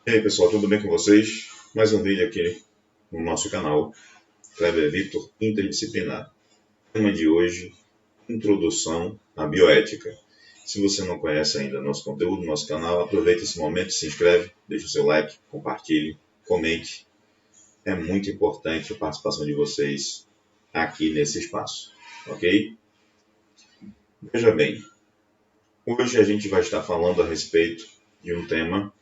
E aí pessoal, tudo bem com vocês? Mais um vídeo aqui no nosso canal, Kleber Vitor Interdisciplinar. O tema de hoje, Introdução à Bioética. Se você não conhece ainda nosso conteúdo, nosso canal, aproveite esse momento, se inscreve, deixe o seu like, compartilhe, comente. É muito importante a participação de vocês aqui nesse espaço, ok? Veja bem, hoje a gente vai estar falando a respeito de um tema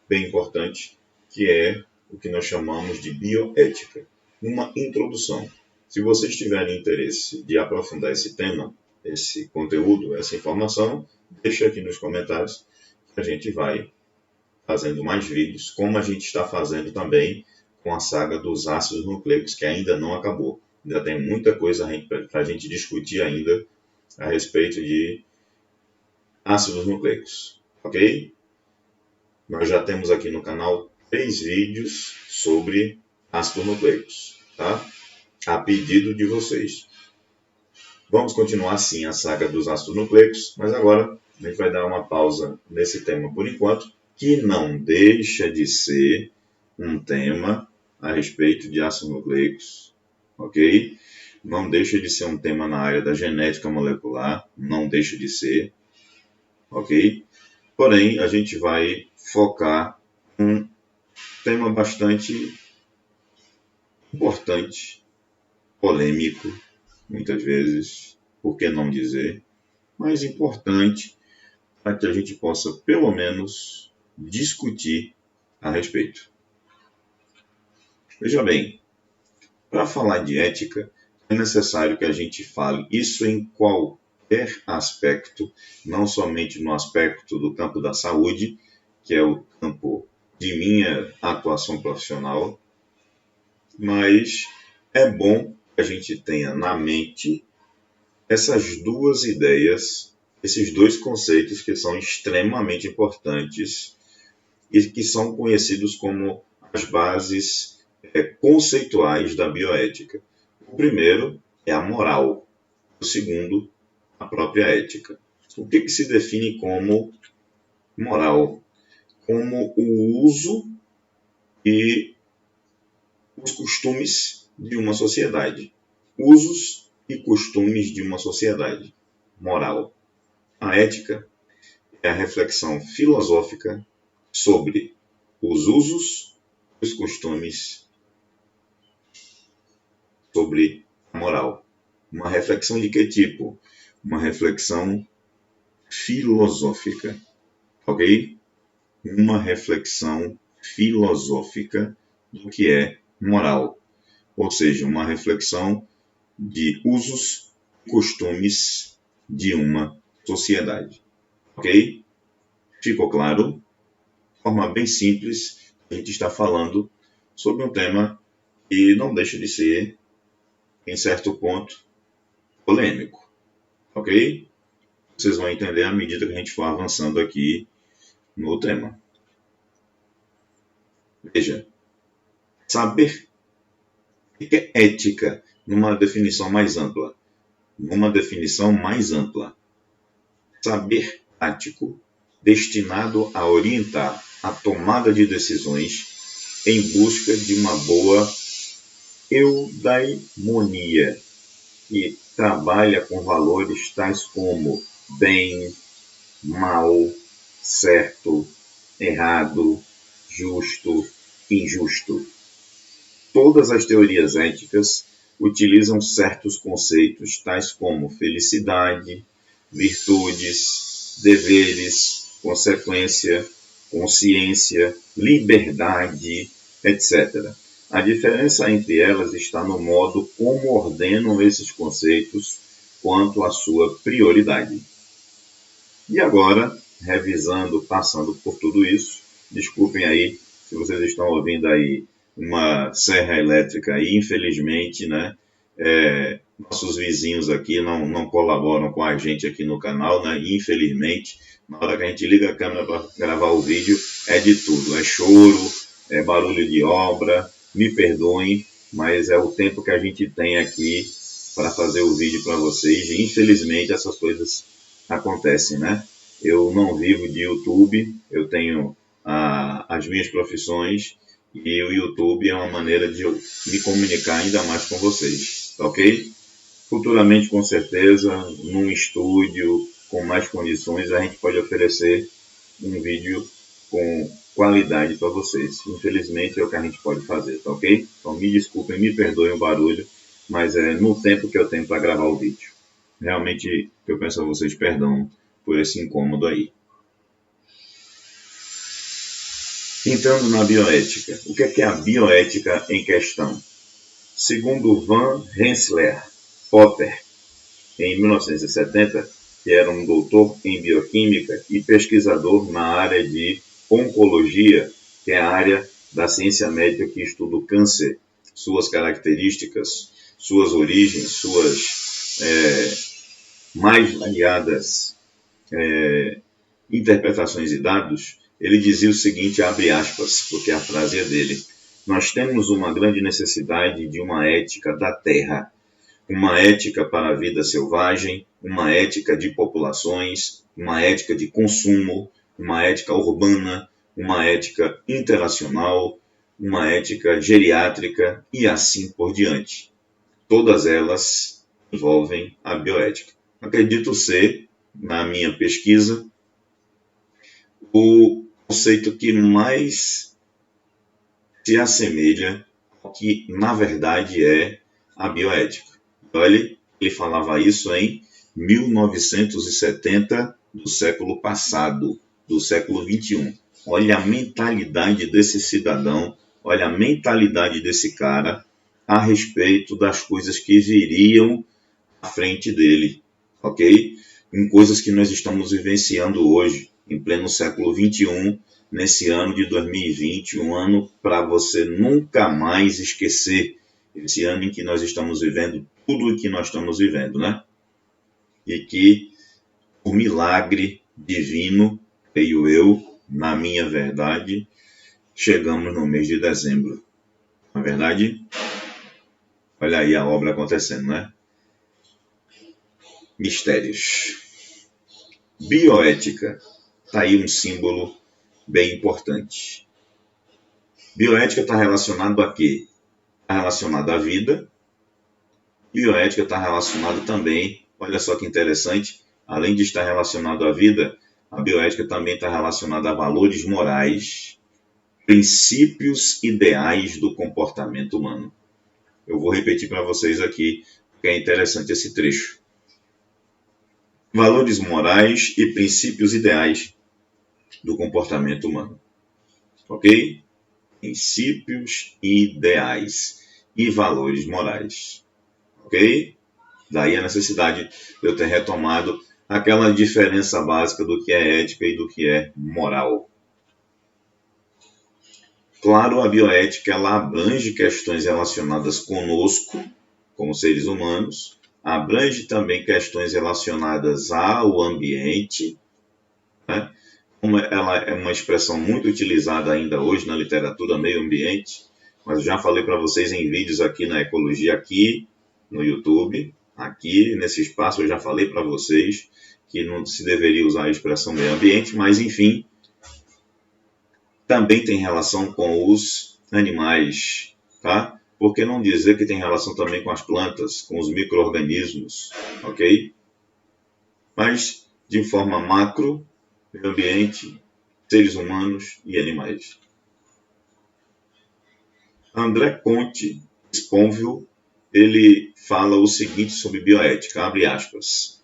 bem importante, que é o que nós chamamos de bioética. Uma introdução. Se vocês tiverem interesse de aprofundar esse tema, esse conteúdo, essa informação, deixa aqui nos comentários que a gente vai fazendo mais vídeos, como a gente está fazendo também com a saga dos ácidos nucleicos, que ainda não acabou. Ainda tem muita coisa para a gente discutir ainda a respeito de ácidos nucleicos, ok? Nós já temos aqui no canal 3 vídeos sobre ácidos nucleicos, tá? A pedido de vocês. Vamos continuar sim a saga dos ácidos nucleicos, mas agora a gente vai dar uma pausa nesse tema por enquanto, que não deixa de ser um tema a respeito de ácidos nucleicos, ok? Não deixa de ser um tema na área da genética molecular, não deixa de ser, ok? Porém, a gente vai focar um tema bastante importante, polêmico, muitas vezes, por que não dizer, mas importante para que a gente possa, pelo menos, discutir a respeito. Veja bem, para falar de ética, é necessário que a gente fale isso em qualquer aspecto, não somente no aspecto do campo da saúde, que é o campo de minha atuação profissional, mas é bom que a gente tenha na mente essas duas ideias, esses dois conceitos que são extremamente importantes e que são conhecidos como as bases conceituais da bioética. O primeiro é a moral, o segundo, a própria ética. O que se define como moral? Como o uso e os costumes de uma sociedade. Usos e costumes de uma sociedade. Moral. A ética é a reflexão filosófica sobre os usos e os costumes, sobre a moral. Uma reflexão de que tipo? Uma reflexão filosófica, ok? Uma reflexão filosófica do que é moral, ou seja, uma reflexão de usos e costumes de uma sociedade, ok? Ficou claro? De forma bem simples, a gente está falando sobre um tema que não deixa de ser, em certo ponto, polêmico, ok? Vocês vão entender à medida que a gente for avançando aqui no tema. Veja, saber o que é ética numa definição mais ampla. Numa definição mais ampla, saber prático destinado a orientar a tomada de decisões em busca de uma boa eudaimonia, que trabalha com valores tais como bem, mal, certo, errado, justo, injusto. Todas as teorias éticas utilizam certos conceitos tais como felicidade, virtudes, deveres, consequência, consciência, liberdade, etc. A diferença entre elas está no modo como ordenam esses conceitos quanto à sua prioridade. E agora, revisando, passando por tudo isso, desculpem aí se vocês estão ouvindo aí uma serra elétrica aí, infelizmente, né, nossos vizinhos aqui não colaboram com a gente aqui no canal, né, infelizmente, na hora que a gente liga a câmera para gravar o vídeo, é de tudo, é choro, é barulho de obra, me perdoem, mas é o tempo que a gente tem aqui para fazer o vídeo para vocês, e infelizmente essas coisas acontecem, né? Eu não vivo de YouTube, eu tenho a as minhas profissões, e o YouTube é uma maneira de eu me comunicar ainda mais com vocês, tá ok? Futuramente, com certeza, num estúdio com mais condições, a gente pode oferecer um vídeo com qualidade para vocês. Infelizmente, é o que a gente pode fazer, tá ok? Então, me desculpem, me perdoem o barulho, mas é no tempo que eu tenho para gravar o vídeo. Realmente, eu peço a vocês perdão por esse incômodo aí. Entrando na bioética. O que é a bioética em questão? Segundo Van Rensselaer Potter, em 1970, que era um doutor em bioquímica e pesquisador na área de oncologia, que é a área da ciência médica que estuda o câncer, suas características, suas origens, suas mais variadas interpretações e dados. Ele dizia o seguinte, abre aspas, porque a frase é dele: nós temos uma grande necessidade de uma ética da terra, uma ética para a vida selvagem, uma ética de populações, uma ética de consumo, uma ética urbana, uma ética interacional, uma ética geriátrica e assim por diante. Todas elas envolvem a bioética. Acredito ser, na minha pesquisa, o conceito que mais se assemelha ao que, na verdade, é a bioética. Olha, ele falava isso em 1970 do século passado, do século 21. Olha a mentalidade desse cidadão, olha a mentalidade desse cara a respeito das coisas que viriam à frente dele, ok? Em coisas que nós estamos vivenciando hoje, em pleno século 21, nesse ano de 2020, um ano para você nunca mais esquecer, esse ano em que nós estamos vivendo tudo o que nós estamos vivendo, né? E que, por milagre divino, creio eu, na minha verdade, chegamos no mês de dezembro. Na verdade, olha aí a obra acontecendo, né? Mistérios. Bioética. Está aí um símbolo bem importante. Bioética está relacionado a quê? Está relacionado à vida. Bioética está relacionado também, olha só que interessante, além de estar relacionado à vida, a bioética também está relacionada a valores morais, princípios ideais do comportamento humano. Eu vou repetir para vocês aqui, porque é interessante esse trecho. Valores morais e princípios ideais do comportamento humano. Ok? Princípios ideais e valores morais. Ok? Daí a necessidade de eu ter retomado aquela diferença básica do que é ética e do que é moral. Claro, a bioética ela abrange questões relacionadas conosco, como seres humanos, abrange também questões relacionadas ao ambiente, né? Ela é uma expressão muito utilizada ainda hoje na literatura meio ambiente, mas eu já falei para vocês em vídeos aqui na Ecologia, aqui no YouTube, aqui nesse espaço eu já falei para vocês que não se deveria usar a expressão meio ambiente, mas enfim, também tem relação com os animais, tá? Por que não dizer que tem relação também com as plantas, com os micro-organismos, ok? Mas, de forma macro, meio ambiente, seres humanos e animais. André Comte Sponville, ele fala o seguinte sobre bioética, abre aspas.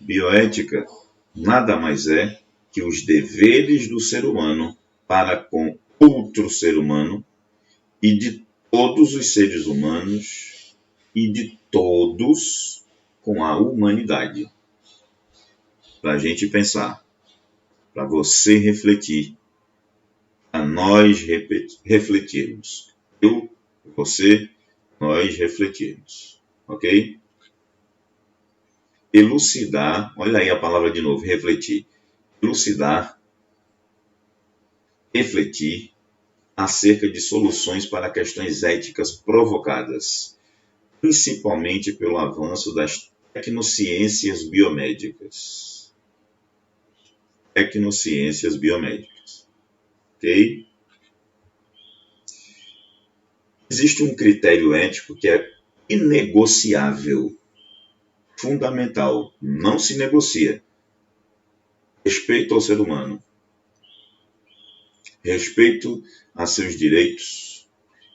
Bioética nada mais é que os deveres do ser humano para com outro ser humano e de todos os seres humanos e de todos com a humanidade. Para a gente pensar, para você refletir, para nós refletirmos. Eu, você, nós refletirmos. Ok? Elucidar, olha aí a palavra de novo, refletir. Elucidar, refletir acerca de soluções para questões éticas provocadas, principalmente pelo avanço das tecnociências biomédicas. Tecnociências biomédicas. Ok? Existe um critério ético que é inegociável, fundamental, não se negocia. Respeito ao ser humano, respeito a seus direitos,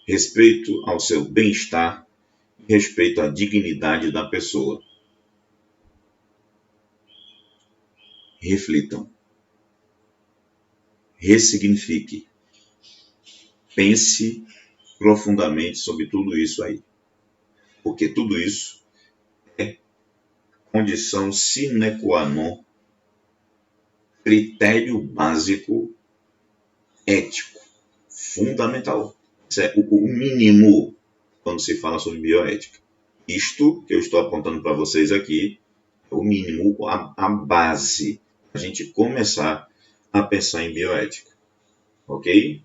respeito ao seu bem-estar, respeito à dignidade da pessoa. Reflitam, ressignifique, pense profundamente sobre tudo isso aí, porque tudo isso é condição sine qua non, critério básico ético, fundamental. Isso é o mínimo quando se fala sobre bioética. Isto que eu estou apontando para vocês aqui é o mínimo, a base, para a gente começar a pensar em bioética. Ok?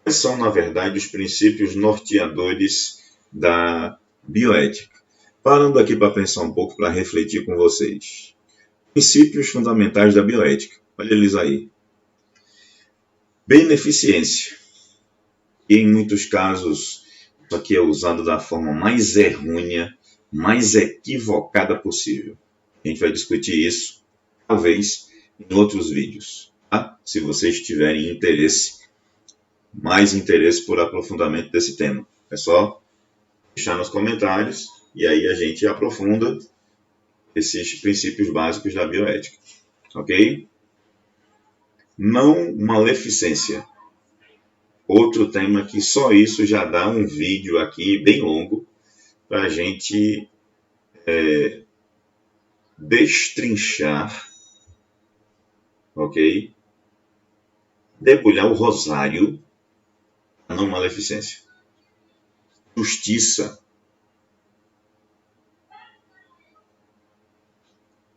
Quais são, na verdade, os princípios norteadores da bioética? Parando aqui para pensar um pouco, para refletir com vocês. Princípios fundamentais da bioética. Olha eles aí. Beneficência. E em muitos casos, isso aqui é usado da forma mais errônea, mais equivocada possível. A gente vai discutir isso, talvez, em outros vídeos. Tá? Se vocês tiverem mais interesse por aprofundamento desse tema. É só deixar nos comentários e aí a gente aprofunda esses princípios básicos da bioética. Ok? Não maleficência. Outro tema que só isso já dá um vídeo aqui bem longo para a gente destrinchar, ok? Debulhar o rosário da não maleficência. Justiça.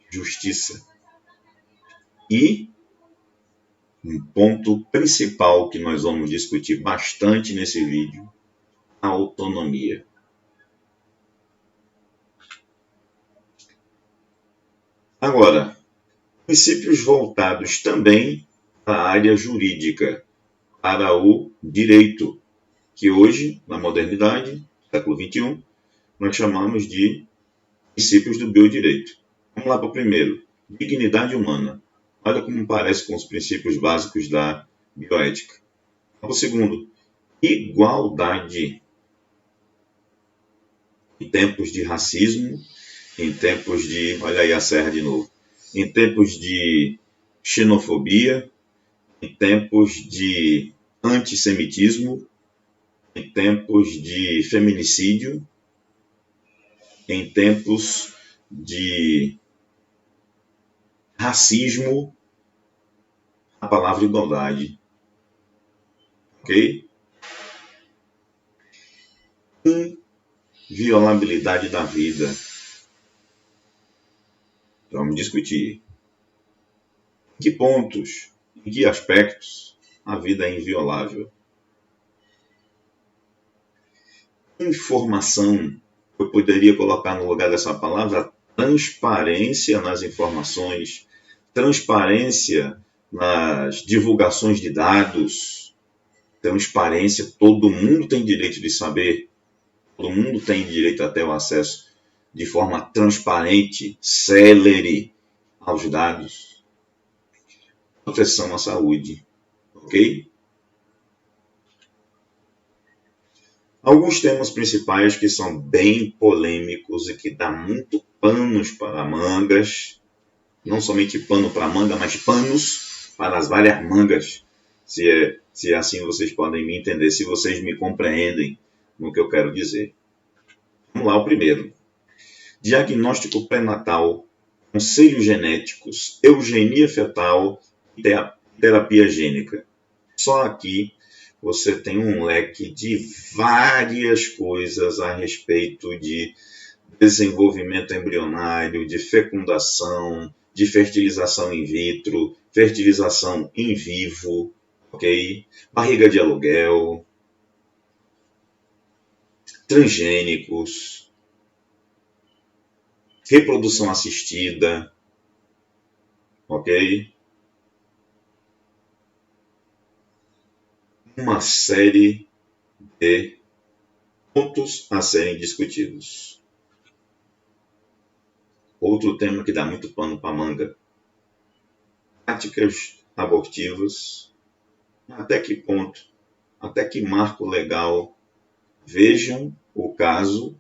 Justiça. E um ponto principal que nós vamos discutir bastante nesse vídeo, a autonomia. Agora, princípios voltados também para a área jurídica, para o direito, que hoje, na modernidade, século XXI, nós chamamos de princípios do biodireito. Vamos lá para o primeiro, dignidade humana. Olha como parece com os princípios básicos da bioética. Vamos para o segundo, igualdade. Em tempos de racismo, em tempos de, olha aí a serra de novo, em tempos de xenofobia, em tempos de antissemitismo, em tempos de feminicídio, em tempos de racismo, a palavra igualdade. Ok? Inviolabilidade da vida. Vamos discutir. Em que pontos, em que aspectos a vida é inviolável? Informação, eu poderia colocar no lugar dessa palavra transparência nas informações, transparência nas divulgações de dados, transparência, todo mundo tem direito de saber, todo mundo tem direito a ter o acesso de forma transparente, célere aos dados. Proteção à saúde, ok? Alguns temas principais que são bem polêmicos e que dá muito panos para mangas, não somente pano para manga, mas panos para as várias mangas, se é assim vocês podem me entender, se vocês me compreendem no que eu quero dizer. Vamos lá, o primeiro. Diagnóstico pré-natal, conselhos genéticos, eugenia fetal e terapia gênica. Só aqui você tem um leque de várias coisas a respeito de desenvolvimento embrionário, de fecundação, de fertilização in vitro, fertilização in vivo, ok? Barriga de aluguel, transgênicos, reprodução assistida, ok? uma série de pontos a serem discutidos. Outro tema que dá muito pano para manga: práticas abortivas. Até que ponto, até que marco legal, vejam o caso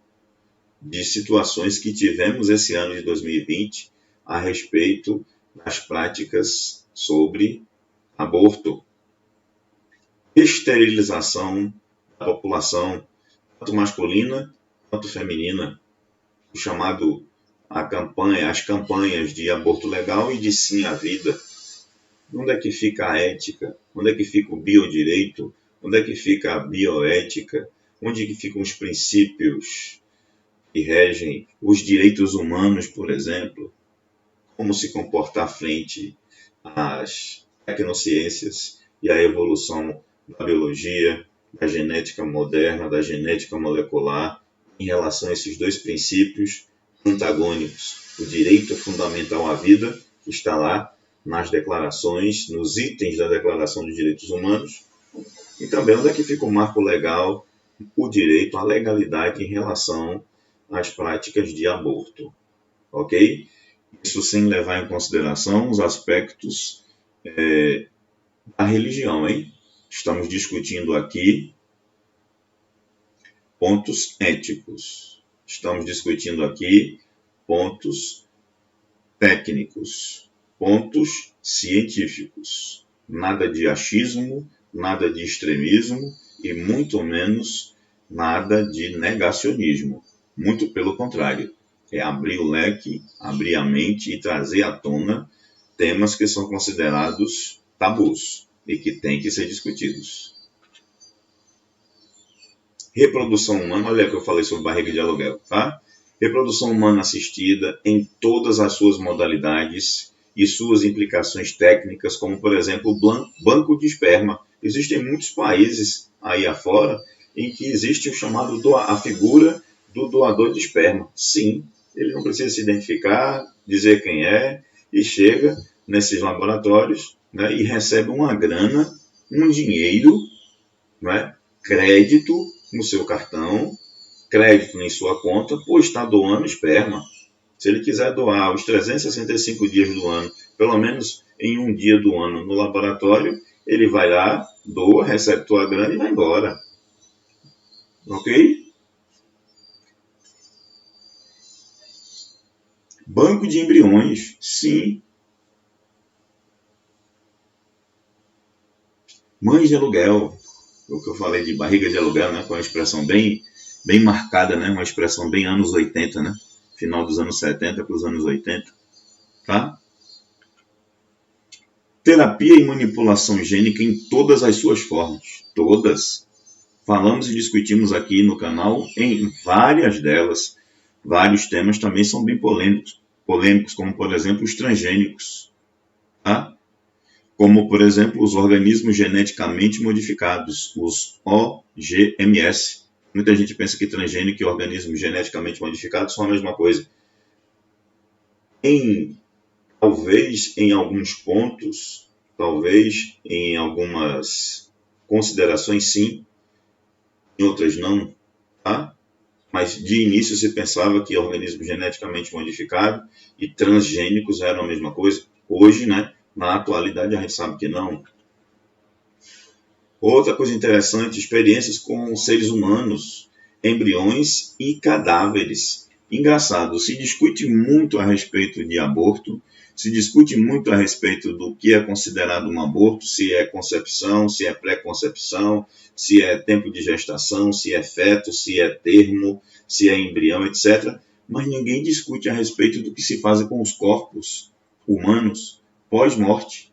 de situações que tivemos esse ano de 2020 a respeito das práticas sobre aborto, esterilização da população, tanto masculina quanto feminina, o chamado as campanhas de aborto legal e de sim à vida. Onde é que fica a ética? Onde é que fica o biodireito? Onde é que fica a bioética? Onde é que ficam os princípios que regem os direitos humanos, por exemplo? Como se comportar frente às tecnociências e à evolução da biologia, da genética moderna, da genética molecular, em relação a esses dois princípios antagônicos. O direito fundamental à vida, que está lá nas declarações, nos itens da Declaração de Direitos Humanos, e também onde é que fica o marco legal, o direito, a legalidade em relação às práticas de aborto, ok? Isso sem levar em consideração os aspectos da religião, hein? Estamos discutindo aqui pontos éticos, estamos discutindo aqui pontos técnicos, pontos científicos, nada de achismo, nada de extremismo e muito menos nada de negacionismo. Muito pelo contrário, é abrir o leque, abrir a mente e trazer à tona temas que são considerados tabus e que têm que ser discutidos. Reprodução humana, olha que eu falei sobre barriga de aluguel, tá? Reprodução humana assistida em todas as suas modalidades e suas implicações técnicas, como, por exemplo, o banco de esperma. Existem muitos países aí afora em que existe o chamado a figura do doador de esperma. Sim, ele não precisa se identificar, dizer quem é, e chega nesses laboratórios, né, e recebe uma grana, um dinheiro, né, crédito no seu cartão, crédito em sua conta, por estar doando esperma. Se ele quiser doar os 365 dias do ano, pelo menos em um dia do ano no laboratório, ele vai lá, doa, recebe tua grana e vai embora. Ok? Banco de embriões, sim. Mães de aluguel, o que eu falei de barriga de aluguel, né, com uma expressão bem marcada, né, uma expressão bem anos 80, né, final dos anos 70 para os anos 80, tá? Terapia e manipulação gênica em todas as suas formas, todas. Falamos e discutimos aqui no canal em várias delas. Vários temas também são bem polêmicos, como por exemplo os transgênicos, tá? Como por exemplo os organismos geneticamente modificados, os OGMS. Muita gente pensa que transgênico e organismos geneticamente modificados são a mesma coisa. Talvez em alguns pontos, talvez em algumas considerações sim, em outras não, tá? Mas de início se pensava que organismo geneticamente modificado e transgênicos eram a mesma coisa. Hoje, né, na atualidade, a gente sabe que não. Outra coisa interessante, experiências com seres humanos, embriões e cadáveres. Engraçado, se discute muito a respeito de aborto, se discute muito a respeito do que é considerado um aborto, se é concepção, se é pré-concepção, se é tempo de gestação, se é feto, se é termo, se é embrião, etc. Mas ninguém discute a respeito do que se faz com os corpos humanos pós-morte.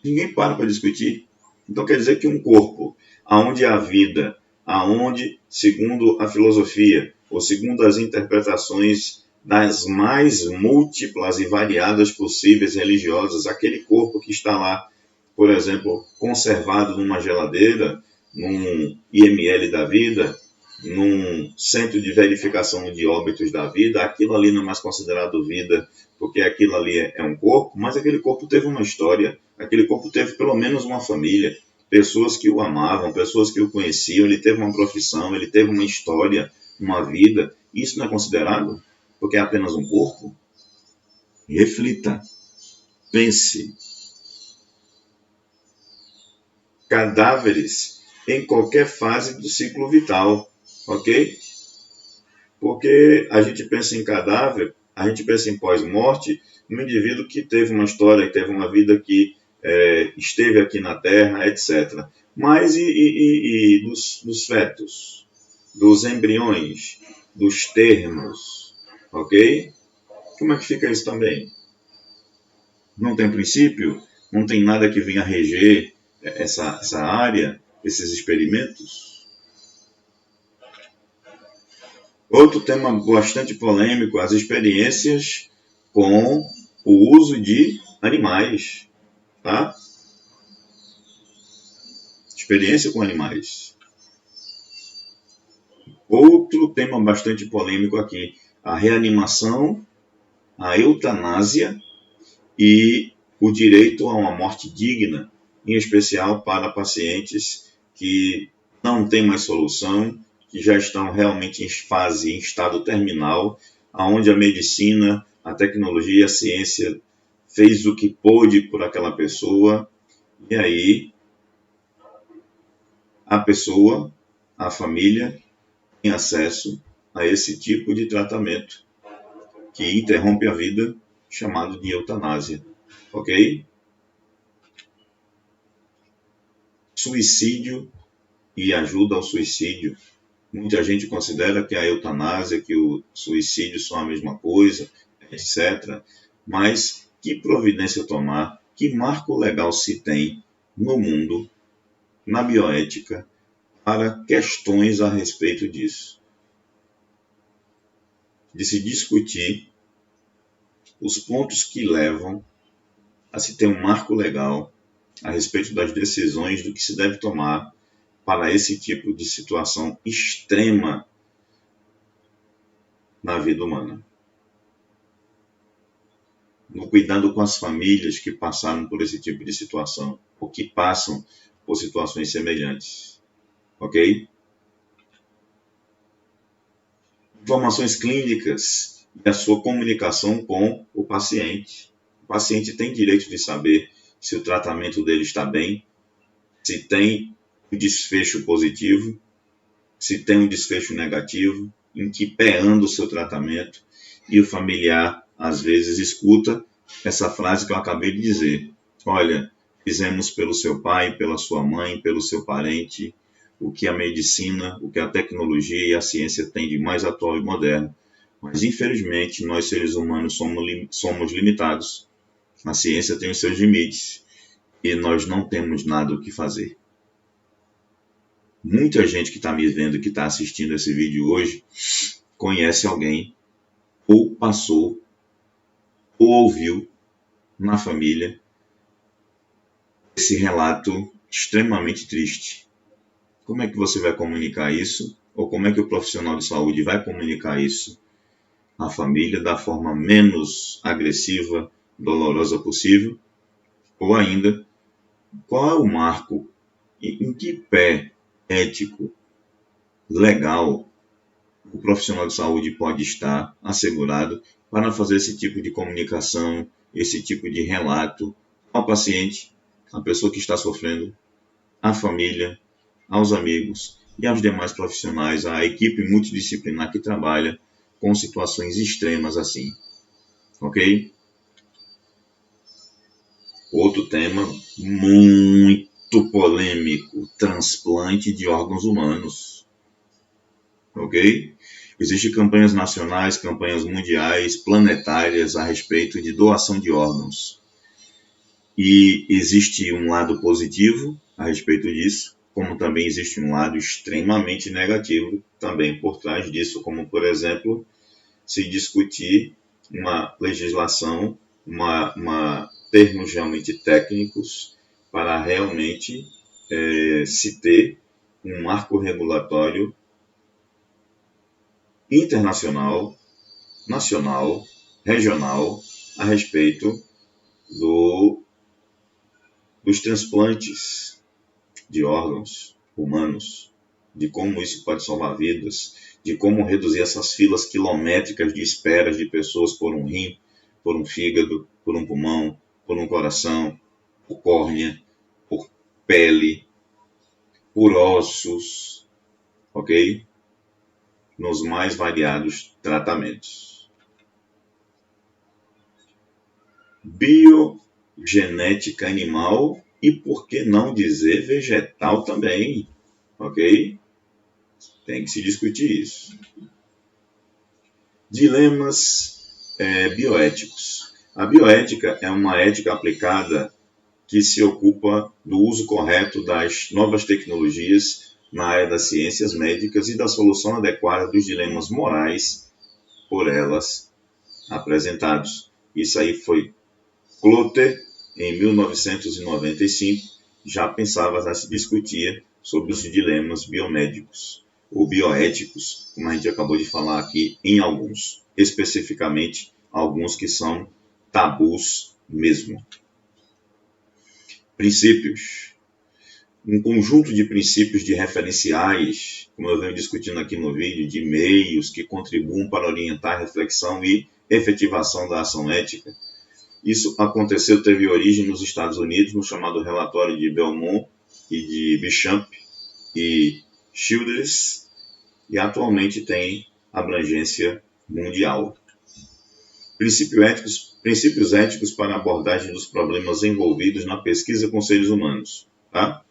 Ninguém para discutir. Então quer dizer que um corpo onde há vida, aonde, segundo a filosofia, ou segundo as interpretações das mais múltiplas e variadas possíveis religiosas, aquele corpo que está lá, por exemplo, conservado numa geladeira, num IML da vida, num centro de verificação de óbitos da vida, aquilo ali não é mais considerado vida, porque aquilo ali é um corpo, mas aquele corpo teve uma história, aquele corpo teve pelo menos uma família, pessoas que o amavam, pessoas que o conheciam, ele teve uma profissão, ele teve uma história, uma vida. Isso não é considerado porque é apenas um corpo? Reflita, pense. Cadáveres em qualquer fase do ciclo vital, ok? Porque a gente pensa em cadáver, a gente pensa em pós-morte, no indivíduo que teve uma história, que teve uma vida, que esteve aqui na Terra, etc. Mas e dos fetos, dos embriões, dos termos, ok? Como é que fica isso também? Não tem princípio? Não tem nada que venha reger essa área, esses experimentos? Outro tema bastante polêmico, as experiências com o uso de animais, tá? Experiência com animais. Outro tema bastante polêmico aqui, a reanimação, a eutanásia e o direito a uma morte digna, em especial para pacientes que não têm mais solução, que já estão realmente em fase, em estado terminal, onde a medicina, a tecnologia, a ciência fez o que pôde por aquela pessoa, e aí a pessoa, a família, tem acesso a esse tipo de tratamento que interrompe a vida, chamado de eutanásia, ok? Suicídio e ajuda ao suicídio. Muita gente considera que a eutanásia, que o suicídio são a mesma coisa, etc. Mas que providência tomar, que marco legal se tem no mundo, na bioética, para questões a respeito disso? De se discutir os pontos que levam a se ter um marco legal a respeito das decisões do que se deve tomar para esse tipo de situação extrema na vida humana. No cuidado com as famílias que passaram por esse tipo de situação, ou que passam por situações semelhantes. Ok? Informações clínicas e a sua comunicação com o paciente. O paciente tem direito de saber se o tratamento dele está bem, se tem um desfecho positivo, se tem um desfecho negativo, em que pé anda o seu tratamento, e o familiar, às vezes, escuta essa frase que eu acabei de dizer. Olha, fizemos pelo seu pai, pela sua mãe, pelo seu parente, o que a medicina, o que a tecnologia e a ciência têm de mais atual e moderno. Mas, infelizmente, nós seres humanos somos limitados. A ciência tem os seus limites e nós não temos nada o que fazer. Muita gente que está me vendo, que está assistindo esse vídeo hoje, conhece alguém, ou passou, ou ouviu na família esse relato extremamente triste. Como é que você vai comunicar isso? Ou como é que o profissional de saúde vai comunicar isso à família da forma menos agressiva, dolorosa possível? Ou ainda, qual é o marco, em que pé ético, legal, o profissional de saúde pode estar assegurado para fazer esse tipo de comunicação, esse tipo de relato ao paciente, à pessoa que está sofrendo, à família, aos amigos e aos demais profissionais, à equipe multidisciplinar que trabalha com situações extremas assim. Ok? Outro tema muito polêmico, transplante de órgãos humanos. Ok? Existem campanhas nacionais, campanhas mundiais, planetárias a respeito de doação de órgãos. E existe um lado positivo a respeito disso, como também existe um lado extremamente negativo também por trás disso, como, por exemplo, se discutir uma legislação, termos realmente técnicos para realmente se ter um marco regulatório internacional, nacional, regional, a respeito dos transplantes de órgãos humanos, de como isso pode salvar vidas, de como reduzir essas filas quilométricas de esperas de pessoas por um rim, por um fígado, por um pulmão, por um coração, por córnea, por pele, por ossos, ok? Nos mais variados tratamentos. Biogenética animal e, por que não dizer, vegetal também, ok? Tem que se discutir isso. Dilemas bioéticos. A bioética é uma ética aplicada que se ocupa do uso correto das novas tecnologias na área das ciências médicas e da solução adequada dos dilemas morais por elas apresentados. Isso aí foi Klotter, em 1995, já pensava, já se discutia sobre os dilemas biomédicos ou bioéticos, como a gente acabou de falar aqui, em alguns, especificamente alguns que são tabus mesmo. Princípios. Um conjunto de princípios de referenciais, como eu venho discutindo aqui no vídeo, de meios que contribuam para orientar a reflexão e efetivação da ação ética. Isso aconteceu, teve origem nos Estados Unidos, no chamado relatório de Belmont e de Bichamp e Childress, e atualmente tem abrangência mundial. Princípios éticos para a abordagem dos problemas envolvidos na pesquisa com seres humanos. Tá?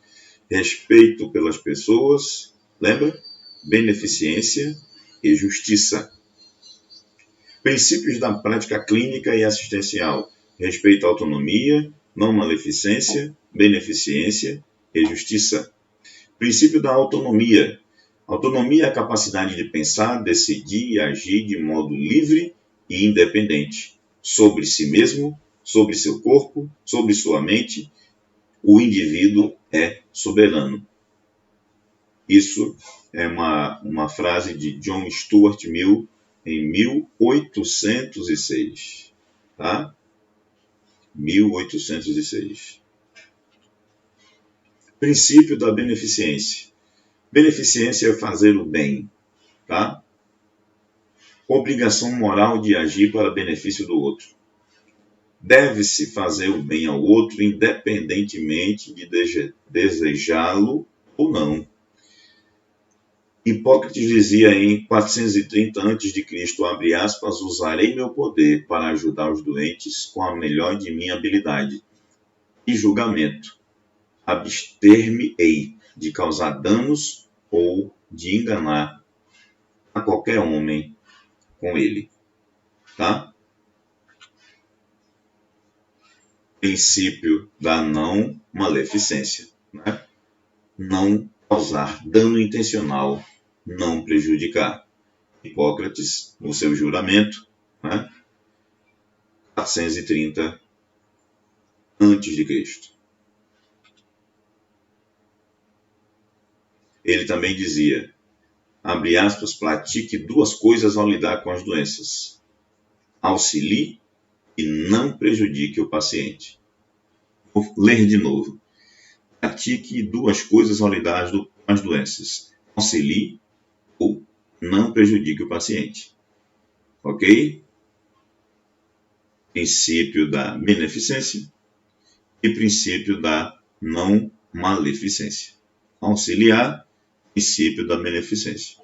Respeito pelas pessoas, lembra? Beneficência e justiça. Princípios da prática clínica e assistencial. Respeito à autonomia, não maleficência, beneficência e justiça. Princípio da autonomia. Autonomia é a capacidade de pensar, decidir e agir de modo livre e independente sobre si mesmo, sobre seu corpo, sobre sua mente. O indivíduo é soberano. Isso é uma frase de John Stuart Mill em 1806. Tá? 1806. Princípio da beneficência. Beneficência é fazer o bem, tá? Obrigação moral de agir para benefício do outro. Deve-se fazer o bem ao outro independentemente de desejá-lo ou não. Hipócrates dizia em 430 a.C., abre aspas, usarei meu poder para ajudar os doentes com a melhor de minha habilidade e julgamento. Abster-me-ei de causar danos ou de enganar a qualquer homem com ele. Tá? Princípio da não maleficência. Né? Não causar dano intencional, não prejudicar. Hipócrates, no seu juramento, né? 430 a.C. Ele também dizia, abre aspas, pratique duas coisas ao lidar com as doenças. Auxilie e não prejudique o paciente. Vou ler de novo. Pratique duas coisas ao lidar com as doenças. Auxilie ou não prejudique o paciente. Ok? Princípio da beneficência e princípio da não maleficência. Auxiliar, princípio da beneficência.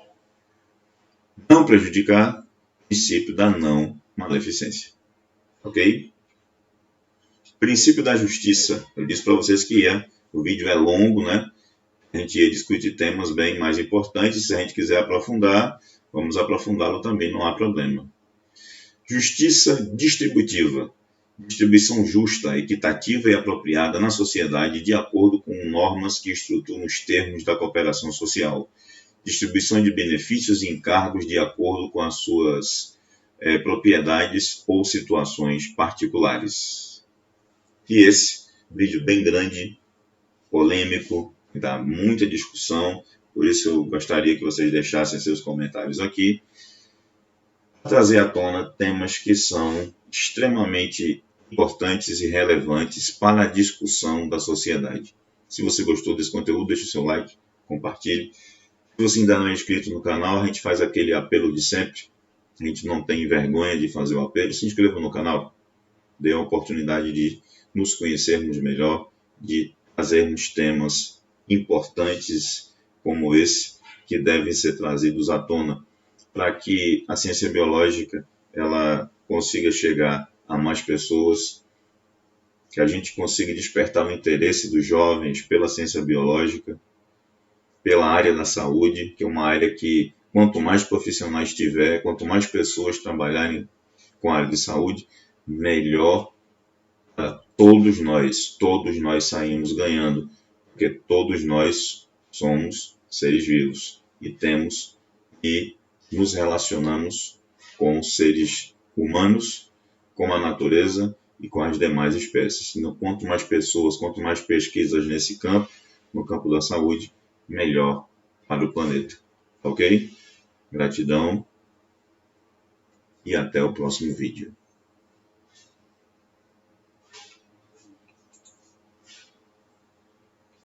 Não prejudicar, princípio da não maleficência. Ok? Princípio da justiça. Eu disse para vocês que o vídeo é longo, né? A gente ia discutir temas bem mais importantes. Se a gente quiser aprofundar, vamos aprofundá-lo também, não há problema. Justiça distributiva. Distribuição justa, equitativa e apropriada na sociedade de acordo com normas que estruturam os termos da cooperação social. Distribuição de benefícios e encargos de acordo com as suas propriedades ou situações particulares. E esse vídeo bem grande, polêmico, dá muita discussão, por isso eu gostaria que vocês deixassem seus comentários aqui, para trazer à tona temas que são extremamente importantes e relevantes para a discussão da sociedade. Se você gostou desse conteúdo, deixe o seu like, compartilhe. Se você ainda não é inscrito no canal, a gente faz aquele apelo de sempre. A gente não tem vergonha de fazer o apelo. Se inscreva no canal. Dê a oportunidade de nos conhecermos melhor, de trazermos temas importantes como esse, que devem ser trazidos à tona, para que a ciência biológica ela consiga chegar a mais pessoas, que a gente consiga despertar o interesse dos jovens pela ciência biológica, pela área da saúde, que é uma área que, quanto mais profissionais tiver, quanto mais pessoas trabalharem com a área de saúde, melhor para todos nós saímos ganhando, porque todos nós somos seres vivos e temos e nos relacionamos com seres humanos, com a natureza e com as demais espécies. Então, quanto mais pessoas, quanto mais pesquisas nesse campo, no campo da saúde, melhor para o planeta. Ok? Gratidão e até o próximo vídeo.